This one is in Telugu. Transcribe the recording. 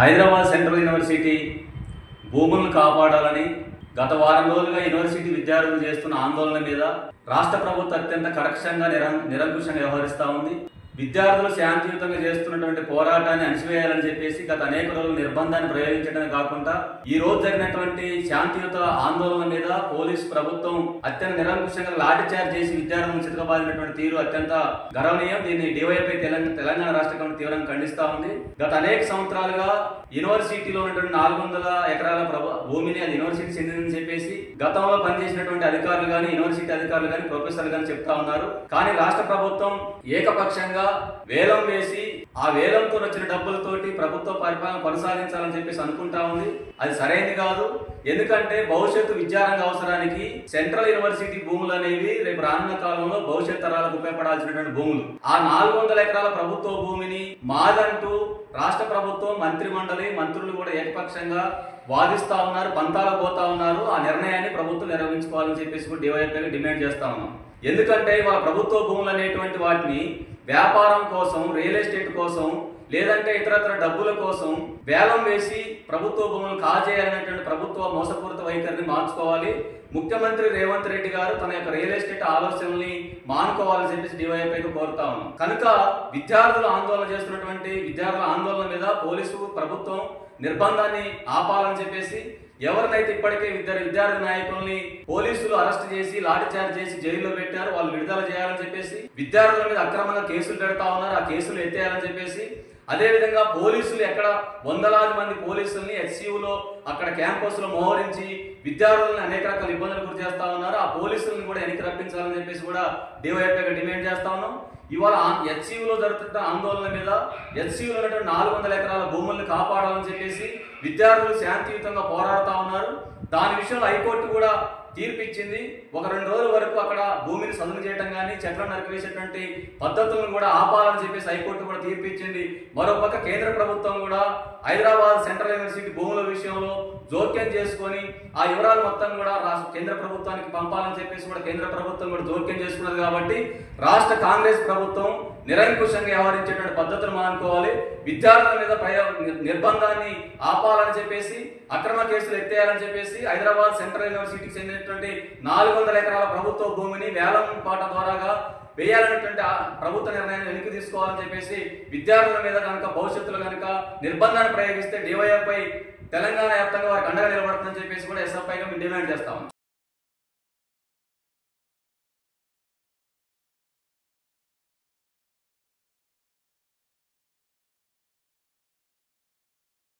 హైదరాబాద్ సెంట్రల్ యూనివర్సిటీ భూములను కాపాడాలని గత వారం రోజులుగా యూనివర్సిటీ విద్యార్థులు చేస్తున్న ఆందోళన మీద రాష్ట్ర ప్రభుత్వం అత్యంత కర్కశంగా నిరంకుశంగా వ్యవహరిస్తూ ఉంది. విద్యార్థులు శాంతియుతంగా చేస్తున్నటువంటి పోరాటాన్ని అణిచివేయాలని చెప్పేసి గత అనేక రోజులు నిర్బంధాన్ని ప్రయోగించడమే కాకుండా ఈ రోజు జరిగినటువంటి శాంతియుత ఆందోళన మీద పోలీసు ప్రభుత్వం అత్యంత నిరంకుశంగా లాఠీ చార్జ్ చేసి విద్యార్థులను చితకబాదినటువంటి తీరు అత్యంత గర్వనీయం. దీన్ని డివైఎఫ్ఐ తెలంగాణ రాష్ట్ర కమిటీ తీవ్రంగా ఖండిస్తా ఉంది. గత అనేక సంవత్సరాలుగా యూనివర్సిటీలో ఉన్నటువంటి 400 ఎకరాల భూమిని అది యూనివర్సిటీ చెందిందని చెప్పేసి గతంలో పనిచేసినటువంటి అధికారులు కానీ యూనివర్సిటీ అధికారులు కానీ ప్రొఫెసర్లు కానీ చెప్తా ఉన్నారు. కానీ రాష్ట్ర ప్రభుత్వం ఏకపక్షంగా వేలం వేసి ఆ వేలంతో వచ్చిన డబ్బులతోటి ప్రభుత్వ పరిపాలన కొనసాగించాలని చెప్పేసి అనుకుంటా ఉంది. అది సరైనది కాదు. ఎందుకంటే భవిష్యత్తు విద్యారంగ అవసరానికి సెంట్రల్ యూనివర్సిటీ భూములు అనేవి రేపు రానున్న కాలంలో భవిష్యత్ తరాలకు ఉపయోగపడాల్సినటువంటి భూములు. ఆ 400 ఎకరాల ప్రభుత్వ భూమిని మాదంటూ రాష్ట్ర ప్రభుత్వం మంత్రులు కూడా ఏకపక్షంగా వాదిస్తా ఉన్నారు, పంతాలకు పోతా ఉన్నారు. ఆ నిర్ణయాన్ని ప్రభుత్వం నిర్వహించుకోవాలని చెప్పేసి కూడా డివైఎఫ్ఐ డిమాండ్ చేస్తా ఉన్నాం. ఎందుకంటే వాళ్ళ ప్రభుత్వ భూములు అనేటువంటి వాటిని వ్యాపారం కోసం, రియల్ ఎస్టేట్ కోసం, లేదంటే ఇతరత్ర డబ్బుల కోసం వేలం వేసి ప్రభుత్వ భూములు కాజేయాలనేటువంటి ప్రభుత్వ మోసపూరిత వైఖరిని మార్చుకోవాలి. ముఖ్యమంత్రి రేవంత్ రెడ్డి గారు తన యొక్క రియల్ ఎస్టేట్ ఆలోచనల్ని మానుకోవాలని చెప్పేసి డివైఎఫ్ఐకి కోరుతా ఉన్నాం. కనుక విద్యార్థులు ఆందోళన చేస్తున్నటువంటి విద్యార్థుల ఆందోళన మీద పోలీసు ప్రభుత్వం నిర్బంధాన్ని ఆపాలని చెప్పేసి ఎవరినైతే ఇప్పటికే విద్యార్థి నాయకుల్ని పోలీసులు అరెస్ట్ చేసి లాఠీ చార్జ్ చేసి జైల్లో పెట్టారు, వాళ్ళు విడుదల చేయాలని చెప్పేసి, విద్యార్థుల మీద అక్రమంగా కేసులు పెడతా ఉన్నారు, ఆ కేసులు ఎత్తేయాలని చెప్పేసి, అదే విధంగా పోలీసులు ఎక్కడ వందలాది మంది పోలీసుల్ని హెచ్సియులో అక్కడ క్యాంపస్ లో మోహరించి విద్యార్థులను అనేక రకాల ఇబ్బందులు గురి చేస్తా ఉన్నారు. ఆ పోలీసులను కూడా వెనక్కి రప్పించాలని చెప్పేసి కూడా డివైఎఫ్ఐగా డిమాండ్ చేస్తా ఉన్నాం. ఇవాళ హెచ్సియులో జరుగుతున్న ఆందోళన మీద హెచ్సియులో ఉన్నటువంటి 400 ఎకరాల భూములను కాపాడాలని చెప్పేసి విద్యార్థులు శాంతియుతంగా పోరాడుతా ఉన్నారు. దాని విషయంలో హైకోర్టు కూడా తీర్పిచ్చింది. ఒక 2 రోజుల వరకు అక్కడ భూమిని సదును చేయడం కానీ చెట్లను నరికివేసేటువంటి పద్ధతులను కూడా ఆపాలని చెప్పేసి హైకోర్టు కూడా తీర్పిచ్చింది. మరోపక్క కేంద్ర ప్రభుత్వం కూడా హైదరాబాద్ సెంట్రల్ యూనివర్సిటీ భూముల విషయంలో జోక్యం చేసుకొని ఆ వివరాలు మొత్తం కూడా కేంద్ర ప్రభుత్వానికి పంపాలని చెప్పేసి కూడా కేంద్ర ప్రభుత్వం కూడా జోక్యం చేసుకున్నది. కాబట్టి రాష్ట్ర కాంగ్రెస్ ప్రభుత్వం నిరంకుశంగా వ్యవహరించేటువంటి పద్ధతులు మానుకోవాలి. విద్యార్థుల మీద నిర్బంధాన్ని ఆపాలని చెప్పేసి, అక్రమ కేసులు ఎత్తేయాలని చెప్పేసి హైదరాబాద్ సెంట్రల్ యూనివర్సిటీకి చెందినటువంటి 400 ఎకరాల ప్రభుత్వ భూమిని వేలం పాట ద్వారాగా వేయాలనేటువంటి ప్రభుత్వ నిర్ణయాన్ని వెనక్కి తీసుకోవాలని చెప్పేసి, విద్యార్థుల మీద కనుక భవిష్యత్తులో కనుక నిర్బంధాన్ని ప్రయోగిస్తే డివైఎఫ్ఐ తెలంగాణ వ్యాప్తంగా వారికి అండగా నిలబడుతుందని చెప్పేసి కూడా ఎస్ఎఫ్ఐగా మేము డిమాండ్ చేస్తాము.